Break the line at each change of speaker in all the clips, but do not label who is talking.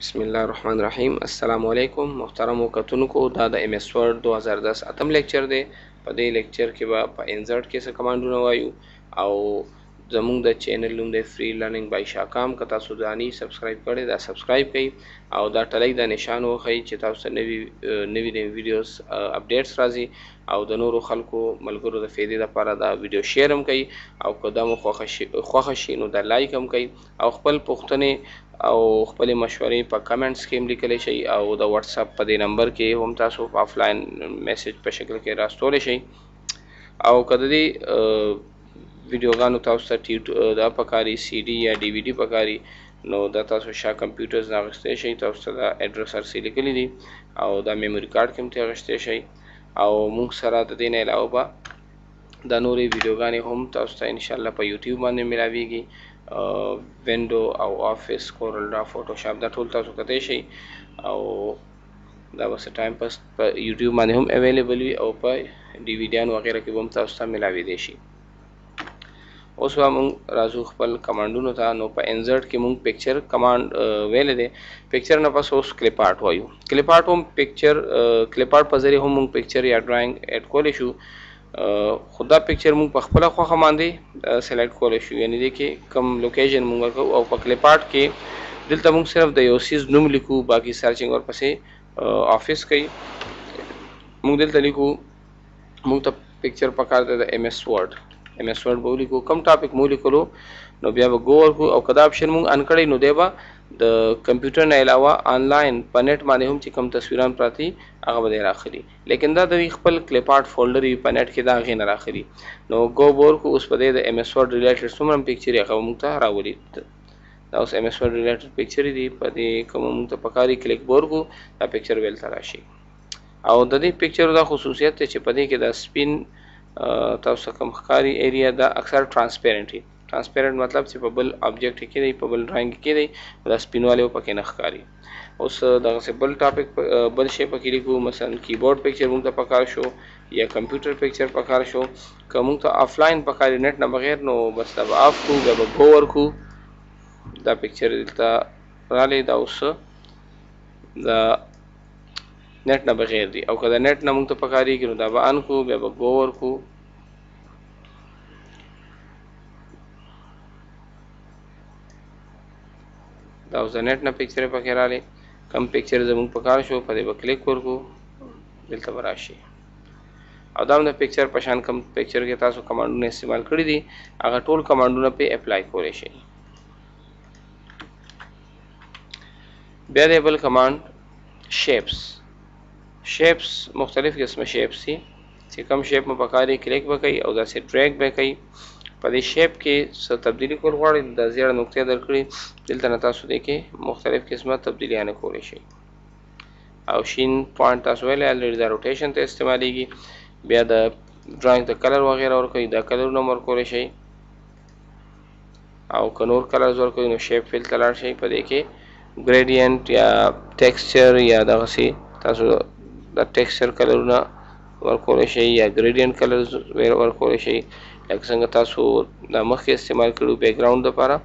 बिस्मिल्लाहिर्रहमानिर्रहीम अस्सलाम वालेकुम मोहतरम कतुनको दा د एम एस वर्ड 2010 اتم لیکچر دی په دې لیکچر کې به په انزرټ کې څه کمانډونه وایو او زموږ د چینل نوم دی فری لرنینګ بای شاکام که تاسو دانی سبسکرایب کړئ دا سبسکرایب کړئ او دا ټلۍ د نشان وښیي چې تاسو نوي ویډیوز اپډیټس راځي او د نورو خلکو ملګرو د فایدې لپاره دا ویډیو شیر هم کړئ او که دا مو خوښه شي نو دا لایک هم کړئ او خپل پوښتنې او خپل مشورې په کمنټس کې هم لیکلی شئ او د واتس اپ په دې نمبر کې هم تاسو آفلاین میسج په شکل کې راستولی شئ او که د دې ویډیوګانو تاسو ته دا پکاري سی ډي یا ډي وي ډي پکاري نو دا تاسو شاه کمپیوټرز نه اخیستی شئ تاسو ته دا ایډرس هر څه لیکلي دي او دا میموري کارت کې هم ترې اخیستی شئ او موږ سره د دې نه علاوه به دا نورې ویډیوګانې هم تاسو ته انشاءالله په یوټیوب باندې ملاویږي وینډو او آفیس کورل ډرا فوټوشاپ دا ټول تاسو کتلی شئ او دا بس ټایم پاس په یوټیوب باندې هم اویلیبل وي او په ډي وي ډیانو وغیره کې به هم تاسو ته ملاویدی شي اوس به موږ راځو خپل کمانډونو ته نو په انزرټ کې موږ پکچر کمانډ ویلی دی پکچر نه پس اوس کلیپ آرټ وایو کلیپ آرټ هم پکچر کلیپ آرټ په ذریعه هم موږ پکچر یا ډرایینګ ایډ کولی شو خو دا پکچر موږ په خپله خوښه باندې سلیکټ کولی شو یعنې دې کې کم لوکیشن موږ ورکوو او په کلیپ آرټ کې دلته موږ صرف د یو سیز نوم لیکو باقي سرچینګ ورپسې آفیس کوي موږ دلته لیکو موږ ته پکچر پکار دی د ایم ایس ورډ به ولیکو کم ټاپک مو لیکلو نو بیا به ګو ورکړو او که دا اپشن موږ ان کړی نو دی به د کمپیوټر نه علاوه آنلاین په نیټ باندې هم چې کم تصویران پراته هغه به دی راخلي لیکن دا د خپل کلیپ آرټ فولډر وي په نیټ کې دا هغې نه راخلي نو ګو به ورکړو اوس په دې د ایم ایس ورډ ریلیټډ څومره هم پکچر هغه موږ ته راولي دا اوس ایم ایس ورډ ریلیټډ پکچر دي په دې کوم موږ ته پکاري کلیک به ورکړو دا پکچر ویلته راشي او د دې پکچر دا خصوصیت دی چې په دې کې دا سپین تاسو کم ښکاري ایریا دا اکثر ټرانسپیرنټ وي ټرانسپیرنټ مطلب چې په بل آبجیکټ کې دی په بل ډرایینګ کې دی دا سپینوالی پکې نه ښکاري اوس دغسې بل ټاپک بل شی پکې لیکو مثلا کیبورډ پکچر موږ ته پکار شو یا کمپیوټر پکچر پکار شو که موږ ته آفلاین پکاري نیټ نه بغیر نو بس دا به آف کړو بیا به ګو ورکړو دا پکچر دلته رالی دا اوس دا نیټ نه بغیر دی او که د نیټ نه موږ ته پکارېږي نو دا به ان کړو بیا به ګو ورکړو دا اوس د نیټ نه پکچر پکې رالی کم پکچر زموږ پکار شو په دې به کلیک ورکړو دلته به راشي او دا هم د پکچر په شان کم پکچر کې تاسو کمانډونه استعمال کړي دي هغه ټول کمانډونه پې اپلای کولی شئ بیا دی بل کمانډ شیپس مختلف قسمه شیپس دي چې کوم شیپ مو پکاري کلیک به کوئ او داسې ډریګ به کوئ په دې شیپ کې څه تبدیلي کول غواړئ دا زیړه نقطې درکړي دلته نه تاسو دې کې مختلف قسمه تبدیلیانې کولی شئ او شین پوینټ تاسو ویلی الریډي دا روټیشن ته استعمالیږي بیا د ډرایینګ د کلر وغیره ورکوئ دا کلرونه هم ورکولی شئ او که نور کلرز ورکوئ نو شیپ فیل ته لاړ شئ په دې کې ګریډینټ یا ټیکسچر یا دغسې تاسو د ټیکسچر کلرونه ورکولی شئ یا ګریډینټ کلرز ورکولی شئ لکه څنګه تاسو دا مخکې استعمال کړو بیک ګراوند دپاره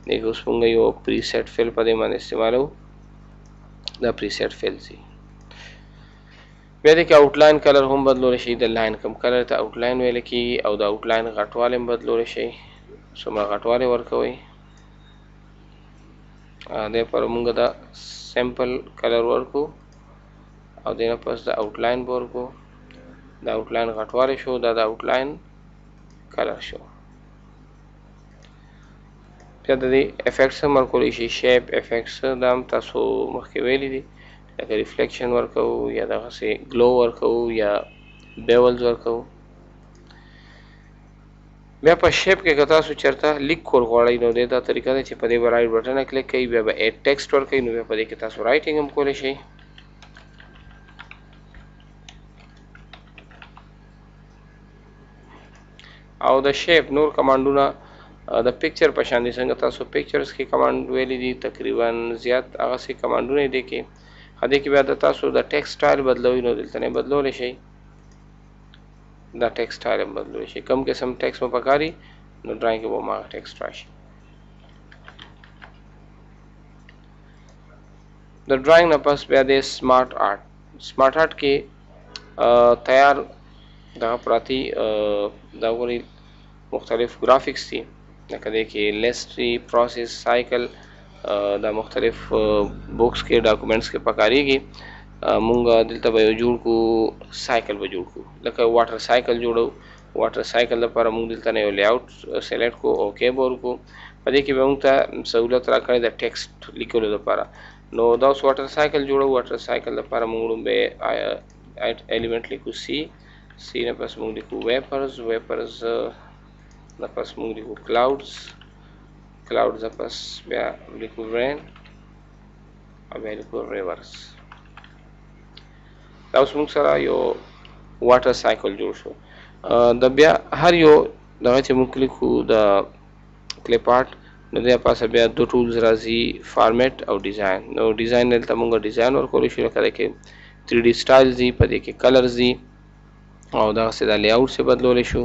دې کې اوس موږ یو پریسیټ فیل په دې باندې استعمالوو دا پریسیټ فیل سي بیا دې کې آوټلاین کلر هم بدلولی شئ د لاین کم کلر ته آوټلاین ویلی کېږي او د آوټلاین غټوالی هم بدلولی شئ څومره غټوالی ورکوئ دې پر موږ دا سمپل کلر ورکو او دې نه پس د آوټلاین به ورکو د آوټلاین غټوالی شو دا د آوټلاین کلر شو بیا د دې افیکټس هم ورکولی شي شیپ افیکټس دا هم تاسو مخکې ویلي دي لکه ریفلیکشن ورکوو یا دغسې ګلو ورکوو یا بیولز ورکوو بیا په شیپ کې که تاسو چېرته لیک کول غواړئ نو دې دا طریقه ده چې په دې به رایټ بټنه کلیک کوئ بیا به ایډ ټیکسټ ورکوئ نو بیا په دې کې تاسو رایټینګ هم کولی شئ او د شیپ نور کمانډونه د پکچر په شان دي څنګه تاسو پکچرز کې کمانډ ویلي دي تقریبا زیات هغسې کمانډونه دي کې دې کې بیا د تاسو د ټیکسټ سټایل بدلوي نو دلته نه بدلولی شئ دا ټیکسټ سټایل هم بدلولی شئ کوم قسم ټیکسټ مو پکاري نو ډرایینګ کې به هماغه ټیکسټ راشي د ډرایینګ نه پس بیا د سمارټ آرټ کې تیار دغه پراتی دا غوري مختلف گرافکس دي لکه دې کې لیست دی پروسس سایکل دا مختلف بوکس کې ډاکومنټس کې پکاريږي مونږ دلته به جوړ کو سایکل به جوړ کو لکه واټر سایکل جوړو واټر سایکل لپاره مونږ دلته نه یو لیاوټ سلیکټ کو اوکے ورکو په دې کې به مونږ ته سہولت راکړي د ټیکسټ لیکلو لپاره نو دا واټر سایکل جوړو واټر سایکل لپاره مونږ به एलिमेंट लिखो सी ने पास मूंग लिखो वेपर्स ना पास मूंग लिखो क्लाउड्स ना पास बया लिखो रेन अब लिखो रिवर्स दा उस मूंग सरा यो वाटर साइकिल जोड़ शो द बया हर यो दगा चे मूंग लिखो द क्लिप आर्ट न दे पास बया दो टूल्स राजी फॉर्मेट और डिजाइन नो डिजाइन ने तमूंगा डिजाइन और कोली शुरू करे के 3D स्टाइल्स دی په دې کې کلرز دی او دا سیدا لیاوټ سے بدلول شو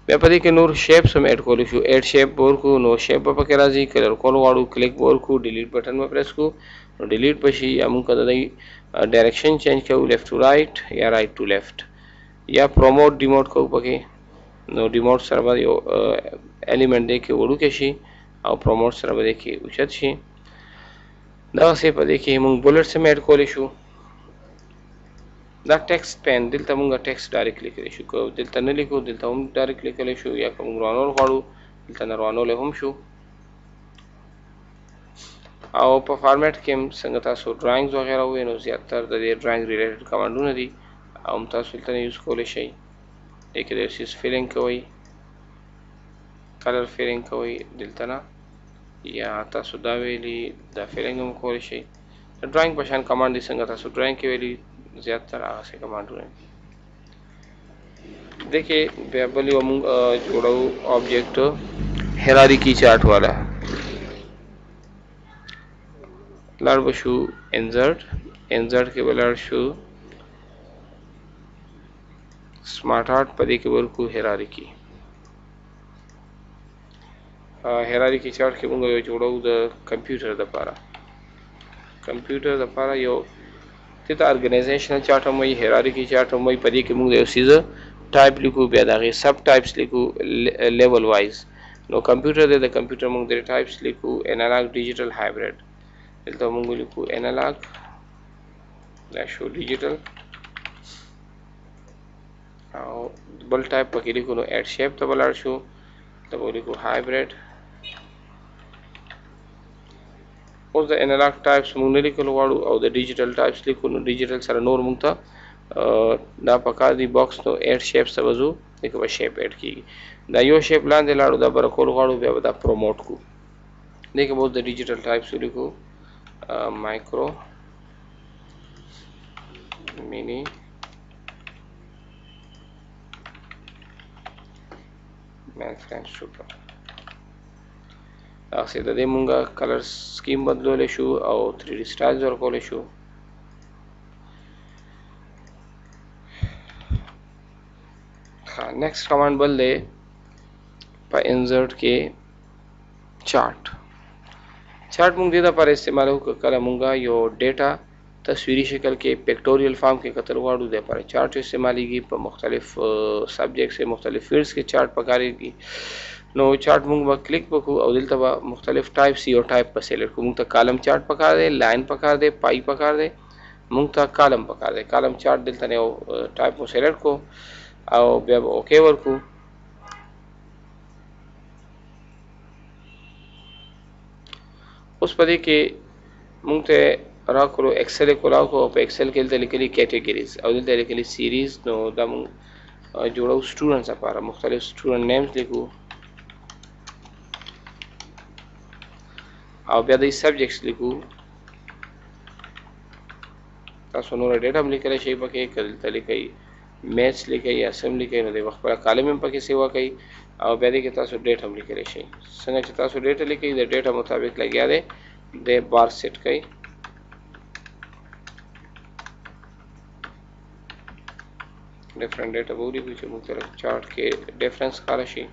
بیا په دې کې نور شیپس هم اډ کول شو اډ شیپ ورکو نو شیپ په کې راځي کلر کول واړو کلیک ورکو ډیلیټ بٹن په پریس کو نو ډیلیټ پشي یا موږ کده دی ډایرکشن چینج کوو لیفت ټو رائټ یا رائټ ټو لیفت یا پروموټ ډیموټ کوو پکې نو ډیموټ سره به یو الیمنٹ دی کې وړو کې شي او پروموټ سره به دی کې اوچت شي دا څه په دې کې موږ بولټ سم اډ کولې شو دا ټیکسټ پین دلته موږ ټیکسټ ډایرکټ لیکلی شو کو دلته نه لیکو دلته هم ډایرکټ لیکلی شو یا کوم روانول غواړو دلته نه روانول هم شو او په فارمیټ کې څنګه تاسو ډرایینګز وغیرہ وې نو زیاتره د دې ډرایینګ ریلیټډ کمانډونه دي او تاسو دلته یوز کولای شئ لیکه د سیس فیلینګ کوي کلر فیلینګ کوي دلته نه یا تاسو دا ویلي دا فیلینګ هم کولی شئ د ډرایینګ په شان کمانډ دي څنګه تاسو ډرایینګ کې ویلي زیاتره هغسې کمانډونه देखिए بیا بل یو موږ جوړو آبجیکټ هیرارکی چارټ والا لاړ بشو انسرټ کې ولر شو سمارټ آرټ پدې کې ورکو هیرارکی هیرارکی چارټ کې موږ یو جوړو د کمپیوټر لپاره یو ته ارګنایزیشنل چارټ هم وي هیرارکی چارټ هم وي پدې کې موږ یو سیز ټایپ لیکو بیا دغه سب ټایپس لیکو لیول وایز نو کمپیوټر د کمپیوټر موږ د ټایپس لیکو انالاګ ډیجیټل هایبرید دلته موږ لیکو انالاګ دا شو ډیجیټل او بل ټایپ پکې لیکو نو اډ شیپ ته بلار شو ته لیکو هایبرید اوس د انالاګ ټایپس موږ نه لیکلو غواړو او د ډیجیټل ټایپس لیکو نو ډیجیټل سره نور موږ ته دا پکار دی باکس نو اډ شیپ سبزو دغه به شیپ اډ کیږي دا یو شیپ لاندې لاړو دا بر کول غواړو بیا دا پروموټ کو دغه به د ډیجیټل ټایپس لیکو مایکرو مینی مینفرنس سپر تاسو د دې مونږه کلر سکیم بدلول شو او 3D سټایلز ورکول شو नेक्स्ट कमांड बल दे पर इंसर्ट के चार्ट मूंग देता पर इस्तेमाल हो कला मूंगा यो डेटा तस्वीरी शक्ल के पिक्टोरियल फॉर्म के कतर वाड़ू दे पर चार्ट इस्तेमाल की पर मुख्तलिफ सब्जेक्ट से मुख्तलिफ फील्ड्स के चार्ट पकारेगी नो चार्ट मूंग बा क्लिक पकू और दिल तबा मुख्तलिफ टाइप सी और टाइप पर सेलेक्ट को मूंग तक कॉलम चार्ट पका दे लाइन पका दे पाई पका दे मूंग तक कॉलम पका दे कॉलम चार्ट दिल तने टाइप को सेलेक्ट को او بیا اوکے ورکو اوس پدې کې مونږ ته راکړو ایکسل کولاو کو په ایکسل کې دلته لیکلي کیټګریز او دلته لیکلي سیریز نو دا مونږ جوړو سټوډنټس لپاره مختلف سټوډنټ نیمز لیکو او بیا د سبجیکټس لیکو تاسو نور ډیټا هم لیکلی شئ پکې دلته لیکئ میچ لیکي یا سم لیکي نو د وخت پر کالم هم پکې سیوا کوي او بیا دې کې تاسو ډیټ هم لیکلی شئ څنګه چې تاسو ډیټا لیکي د ډیټا مطابق لګیا دی د بار سیټ کوي ډیفرنٹ ډیټا وګورئ چې موږ سره چارت کې ډیفرنس ښکاره شي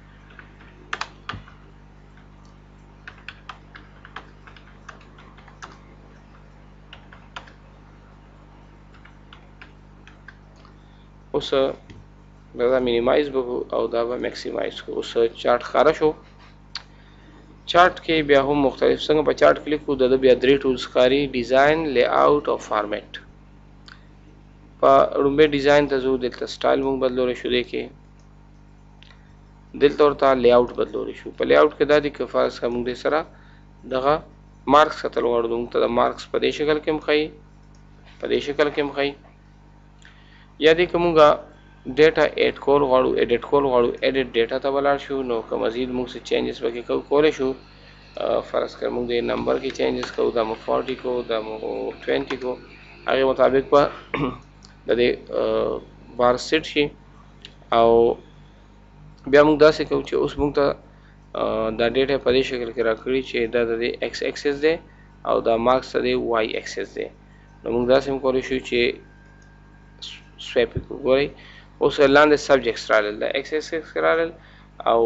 اوس دا مینیمایز وکړو او دا به میکسیمایز کړو. اوس چارت ښکاره شو. چارت کې بیا هم مختلف څنګه په چارت کلیک کوو د بیا درې ټولز ښکاري: ډیزاین، لی آوټ او فارمیټ. په لومبۍ ډیزاین ته ځو، دلته سټایل موږ بدلولی شو، دی کې دلته ورته لی آوټ بدلولی شو. په لی آوټ کې دا دي که فرض کړه موږ دې سره دغه مارکس کتل غواړو، موږ ته د مارکس په دې شکل کې هم ښایي، په دې شکل کې هم ښایي. یا دې که موږ ډیټا ایډ کول غواړو، ایډیټ کول غواړو، ایډیټ ډیټا ته ولاړ شو. نو که مزید موږ څه چینجز پکې کولی شو، فرض کړه موږ د نمبر کې چینجز کوو، دا مو 40 کو، دا مو 20 کو، هغې مطابق به د دې بار سیټ شي. او بیا موږ داسې کوو چې اوس موږ ته دا ډیټا په دې شکل کې راکړي چې دا د دې ایکس ایکسس دی او دا مارکس د دې واي ایکسس دی. نو موږ داسې هم کولی شو چې سویپ وکړو. ګورئ اوس لاندې سبجیکټس راغلل، د ایکس ایکسس راغلل او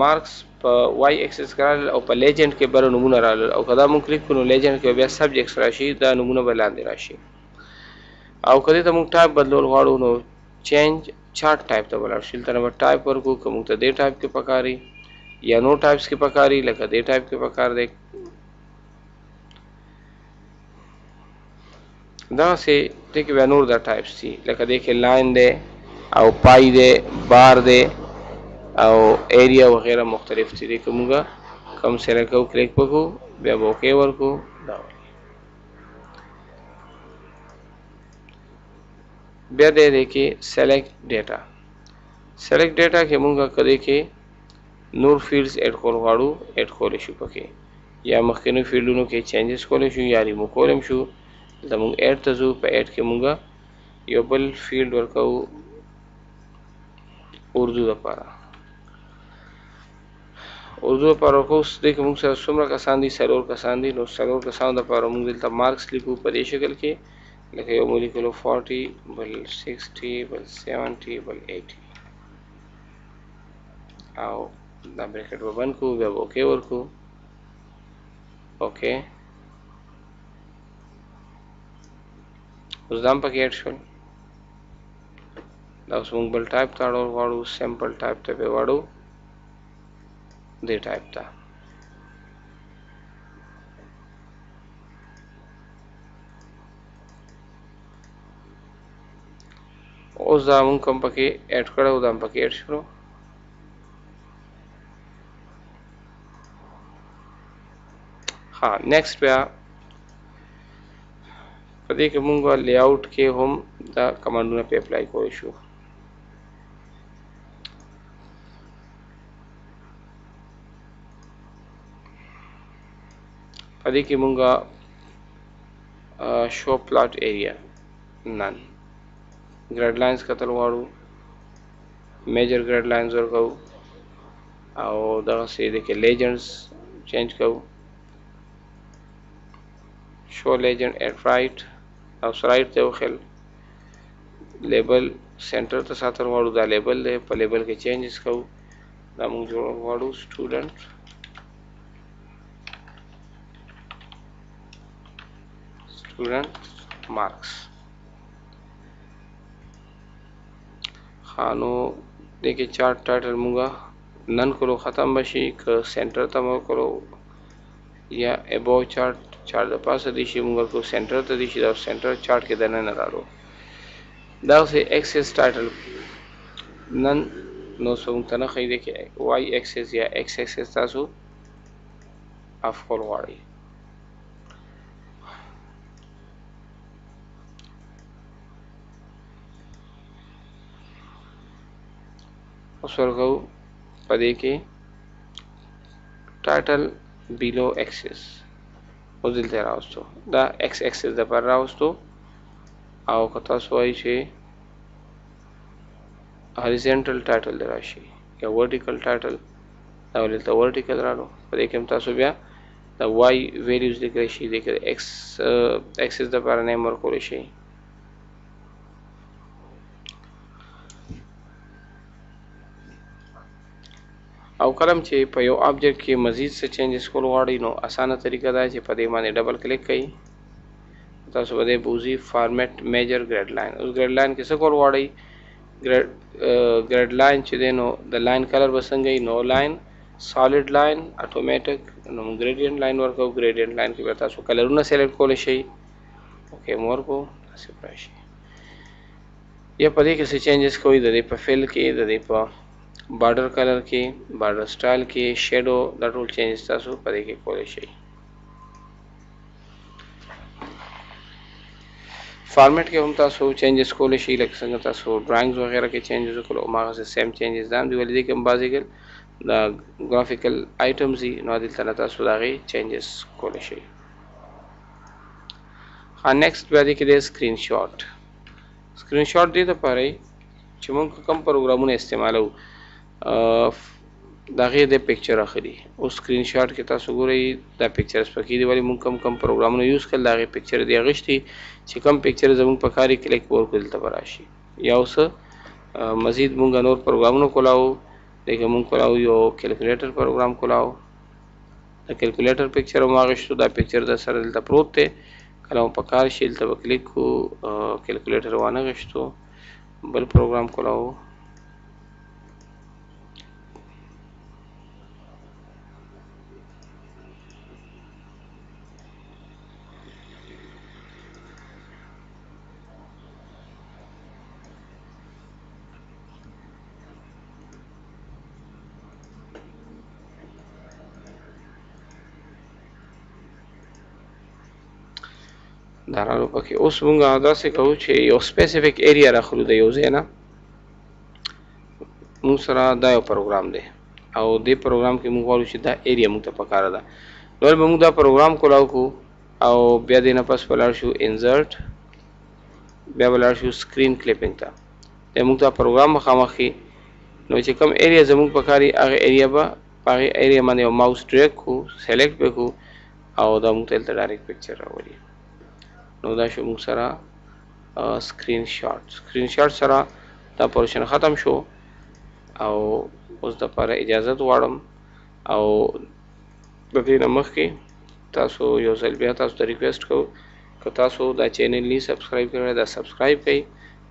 مارکس په واي ایکسس راغلل او په لیجنډ کې بره نومونه راغلل. او که دا موږ کلیک کړو نو لیجنډ کې بیا سبجیکټس راشي، دا نومونه به لاندې راشي. او که دې ته موږ ټایپ بدلول غواړو نو چینج چارت ټایپ ته ولاړ شو. دلته نمبر ټایپ ورکړو، که موږ ته دې ټایپ کې پکاري یا نو ټایپس کې پکاري، لکه دې ټایپ کې پکار دی. دغسې دې کې بیا نور دا ټایپس دي، لکه دې کې لاین دی او پای دی، بار دی او ایریا وغیره مختلف دي. دې که موږ کم سلیکټ کوو، کلیک وکړو، بیا به اوکې ورکړو. دا بیا دې کې سلیکټ ډیټا، سلیکټ ډیټا کې موږ کدی کې نور فیلډز ایډ کول غواړو، ایډ کولی شو پکې، یا مخکینو فیلډونو کې چینجز کولی شو یا ریمو کولی شو. دلته موږ ایډ ته ځو، په ایډ کې موږ یو بل فیلډ ورکوو اردو دپاره. اردو دپاره ورکوو. دې کې موږ سره څومره کسان دي؟ 4 کسان دي. نو 4 کسانو دپاره موږ دلته مارکس لیکو په دې شکل کې، لکه یو مو لیکلو 40، بل 60، بل 70، بل 80 او دا بریکټ به بند کړو، بیا به اوکې ورکړو. اوکې اوس دا هم پکې ایډ شول. دا اوس موږ بل ټایپ ته اړول غواړو، سمپل ټایپ ته به واړو، دې ټایپ ته. اوس دا موږ کوم پکې ایډ کړو، دا هم پکې ایډ شو. ها نیکسٹ بیا په دې کې موږ لی آوټ کې هم دا کمانډونه په اپلای کولی شو. په دې کې موږ شو پلاټ ایریا نن ګریډ لاینز کتل غواړو، میجر ګریډ لاینز ورکوو او دغسې دې کې لیجنډز چینج کوو. شو لیجنډ ایټ رائټ او رائټ ته وخیل. لیبل سنټر ته ساتل غواړو، دا لیبل دی، په لیبل کې چینجز کوو. دا موږ جوړول غواړو سټوډنټ مارکس. نو دې کې چارت ټایټل موږ نن کولو ختم بشي، که سنټر ته مو کولو یا ابو چارت د پاسه دی شي موږ کو سنټر ته دی شي، دا سنټر چارت کې دننه راړو. دا اوس ایکسس ټایټل نن نو څوک ته نه ښیي. دی کې واي ایکسس یا ایکس ایکسس تاسو اف کول غواړئ. اوس ورکوو په دې کې ټایټل بیلو ایکسس، اوس دلته راوستو، دا ایکس ایکسس دپاره راوستو. او که تاسو وایي چې هاریزنټل ټایټل دی راشي یا ورټیکل ټایټل، دا ولې دلته ورټیکل راغلو. په دې کې هم تاسو بیا د واي ویلیوز لیکلی شي، دې کې د ایکس ایکسس دپاره نیم ورکولی شي. او کلم چې په یو آبجیکټ کې مزید څه چینجز کول غواړئ نو اسانه طریقه دا چې په دې باندې ډبل کلیک کړئ، تاسو به بوزي فارمیټ میجر ګریډ لاین. اوس ګریډ لاین کې څه کول غواړئ؟ ګریډ لاین چې دی نو د لاین کلر به څنګه وي؟ نو لاین، سالډ لاین، اټومیټک. نو ګریډینټ لاین ورکو. ګریډینټ لاین کې به تاسو کلرونه سلیکټ کولی شئ. اوکې مور کو تاسو راشي یا په دې کې څه چینجز کوئ؟ د دې په فل کې، د دې په بارډر کلر کې، بارډر سټایل کې، شیډو، دا ټول چینجز تاسو په دې کې کولی شئ. فارمیټ کې هم تاسو چینجز کولی شئ، لکه څنګه تاسو ډرایینګز وغیرہ کې چینجز وکړو هماغسې سیم چینجز دا هم دي، ولې دې کې هم بعضې دا ګرافیکل آیټمز دي نو دلته نه تاسو د هغې چینجز کولی شئ. نیکسټ بیا دې کې دی سکرین شاټ. سکرین شاټ دې دپاره چې موږ کوم پروګرامونه استعمالوو د هغې د پکچر اخلي. اوس سکرین شاټ کې تاسو ګورئ دا پکچرز پکې دي، ولې موږ کم پروګرامونه یوز کړل د هغې پکچر دې اخیستي چې کم پکچر زموږ په کار یې کلیک ورکړو دلته به راشي. یا اوس مزید موږ نور پروګرامونه کولاو، لکه موږ کولاو یو کیلکولیټر پروګرام کولاو، د کیلکولیټر پکچر هم واخیستو، دا پکچر د سره دلته پروت دی، کله مو په کار شي دلته به کلیک کړو، کیلکولیټر وانه غوښتو، بل پروګرام کولاو. دا رالو پکې. اوس موږ داسې کوو چې یو سپیسیفیک ایریا راخلو د یو ځای نه. موږ سره دا یو پروګرام دی او دې پروګرام کې موږ غواړو چې دا ایریا موږ ته پکاره ده. نو به موږ دا پروګرام کولاو کو او بیا دې نه پس ولاړ شو انزرټ، بیا ولاړ شو سکرین کلیپینګ ته. دا موږ دا پروګرام مخامخ کې نو چې کوم ایریا زموږ پکاري هغه ایریا به په هغې ایریا باندې یو ماوس ډریګ کړو، سلیکټ به کړو او دا موږ ته دلته ډایرکټ پکچر راولي. نو دا شو موږ سره سکرین شاټ. سکرین شاټ سره دا پورشن ختم شو او اوس دپاره اجازت غواړم او د دې نه مخکې تاسو یو ځل بیا تاسو ته ریکویسټ کوو که تاسو دا چینل نه سبسکرایب کړی دا سبسکرایب کړئ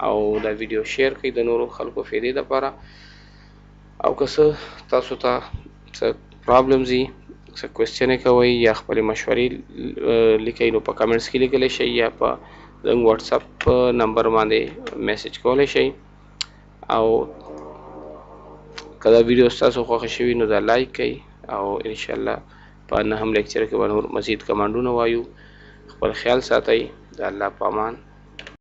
او دا ویډیو شیر کړئ د نورو خلکو فایدې دپاره. او که څه تاسو ته څه پرابلمز وي، څه کوېسچنې کوئ یا خپلې مشورې لیکئ نو په کمنټس کې لیکلی شئ یا په زموږ واتساپ نمبر باندې میسج کولی شئ. او که دا ویډیو ستاسو خوښه شوي نو دا لایک کړئ او انشاءالله په نهم لیکچر کې به نور مزید کمانډونه وایو. خپل خیال ساتئ. د الله په امان.